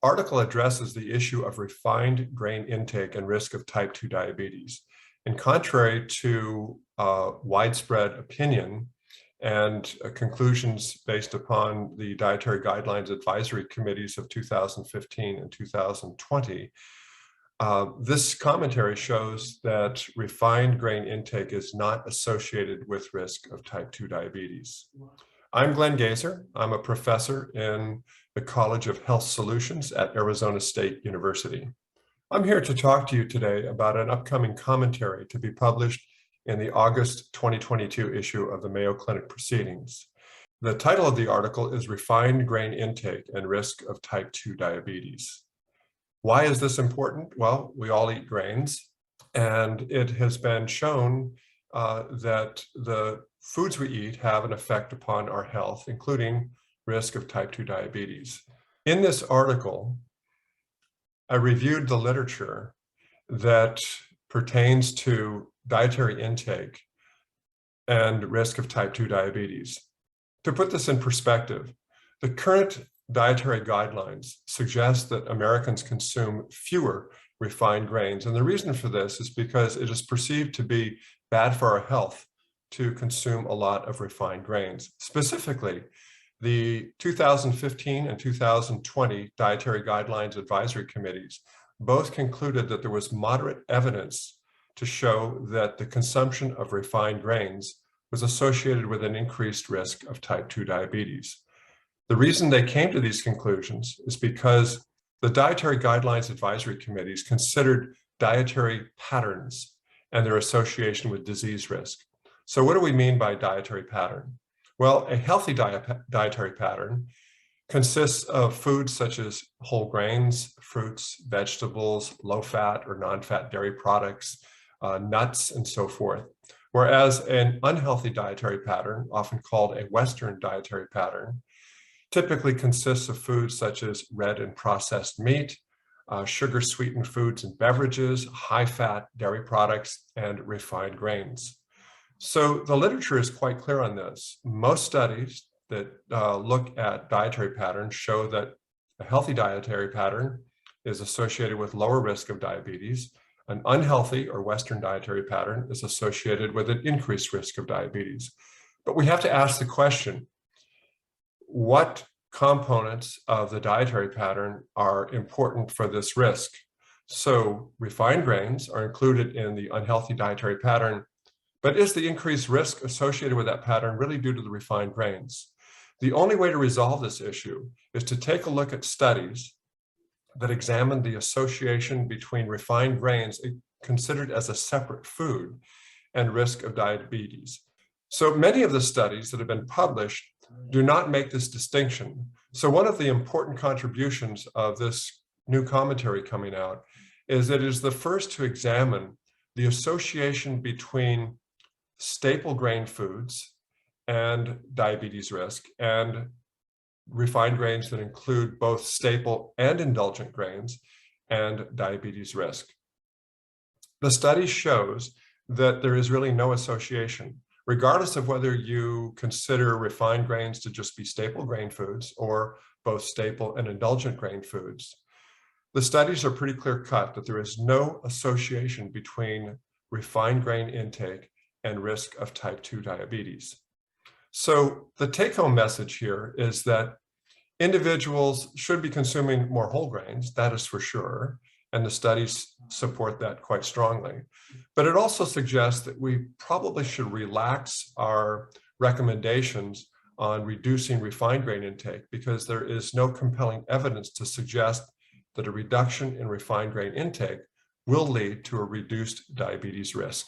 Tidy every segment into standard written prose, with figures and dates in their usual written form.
article addresses the issue of refined grain intake and risk of type 2 diabetes. And contrary to widespread opinion and conclusions based upon the Dietary Guidelines Advisory Committees of 2015 and 2020, this commentary shows that refined grain intake is not associated with risk of type 2 diabetes. I'm Glenn Gazer. I'm a professor in the College of Health Solutions at Arizona State University. I'm here to talk to you today about an upcoming commentary to be published in the August 2022 issue of the Mayo Clinic Proceedings. The title of the article is Refined Grain Intake and Risk of Type 2 Diabetes. Why is this important? Well, we all eat grains, and it has been shown that the foods we eat have an effect upon our health, including risk of type 2 diabetes. In this article, I reviewed the literature that pertains to dietary intake and risk of type 2 diabetes. To put this in perspective, the current dietary guidelines suggest that Americans consume fewer refined grains. And the reason for this is because it is perceived to be bad for our health to consume a lot of refined grains. Specifically, the 2015 and 2020 Dietary Guidelines Advisory Committees both concluded that there was moderate evidence to show that the consumption of refined grains was associated with an increased risk of type 2 diabetes. The reason they came to these conclusions is because the Dietary Guidelines Advisory Committees considered dietary patterns and their association with disease risk. So what do we mean by dietary pattern? Well, a healthy dietary pattern consists of foods such as whole grains, fruits, vegetables, low-fat or non-fat dairy products, nuts, and so forth. Whereas an unhealthy dietary pattern, often called a Western dietary pattern, typically consists of foods such as red and processed meat, sugar-sweetened foods and beverages, high-fat dairy products, and refined grains. So the literature is quite clear on this. Most studies that look at dietary patterns show that a healthy dietary pattern is associated with lower risk of diabetes. An unhealthy or Western dietary pattern is associated with an increased risk of diabetes. But we have to ask the question, what components of the dietary pattern are important for this risk? So refined grains are included in the unhealthy dietary pattern, but is the increased risk associated with that pattern really due to the refined grains? The only way to resolve this issue is to take a look at studies that examine the association between refined grains considered as a separate food and risk of diabetes. So many of the studies that have been published do not make this distinction. So one of the important contributions of this new commentary coming out is that it is the first to examine the association between staple grain foods and diabetes risk, and refined grains that include both staple and indulgent grains and diabetes risk. The study shows that there is really no association, regardless of whether you consider refined grains to just be staple grain foods or both staple and indulgent grain foods. The studies are pretty clear-cut that there is no association between refined grain intake and risk of type 2 diabetes. So the take-home message here is that individuals should be consuming more whole grains, that is for sure, and the studies support that quite strongly. But it also suggests that we probably should relax our recommendations on reducing refined grain intake because there is no compelling evidence to suggest that a reduction in refined grain intake will lead to a reduced diabetes risk.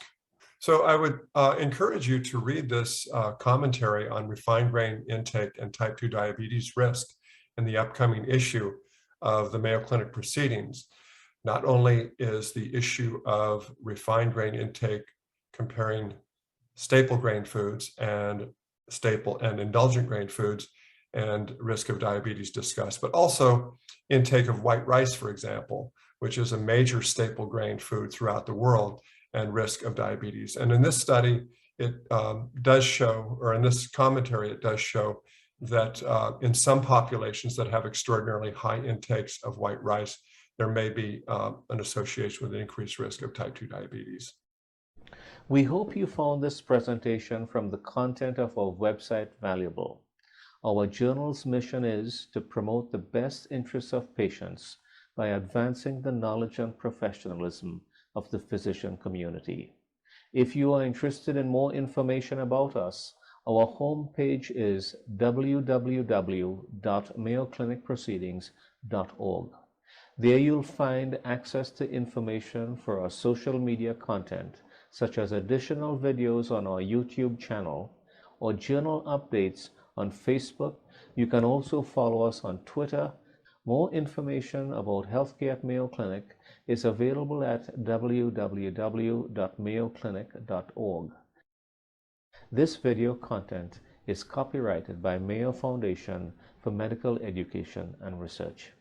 So I would encourage you to read this commentary on refined grain intake and type 2 diabetes risk in the upcoming issue of the Mayo Clinic Proceedings. Not only is the issue of refined grain intake comparing staple grain foods and staple and indulgent grain foods and risk of diabetes discussed, but also intake of white rice, for example, which is a major staple grain food throughout the world, and risk of diabetes. And in this study, it does show, or in this commentary, it does show that in some populations that have extraordinarily high intakes of white rice, there may be an association with an increased risk of type 2 diabetes. We hope you found this presentation from the content of our website valuable. Our journal's mission is to promote the best interests of patients by advancing the knowledge and professionalism of the physician community. If you are interested in more information about us, our homepage is www.mayoclinicproceedings.org. There you'll find access to information for our social media content, such as additional videos on our YouTube channel or journal updates on Facebook. You can also follow us on Twitter. More information about healthcare at Mayo Clinic is available at www.mayoclinic.org. This video content is copyrighted by Mayo Foundation for Medical Education and Research.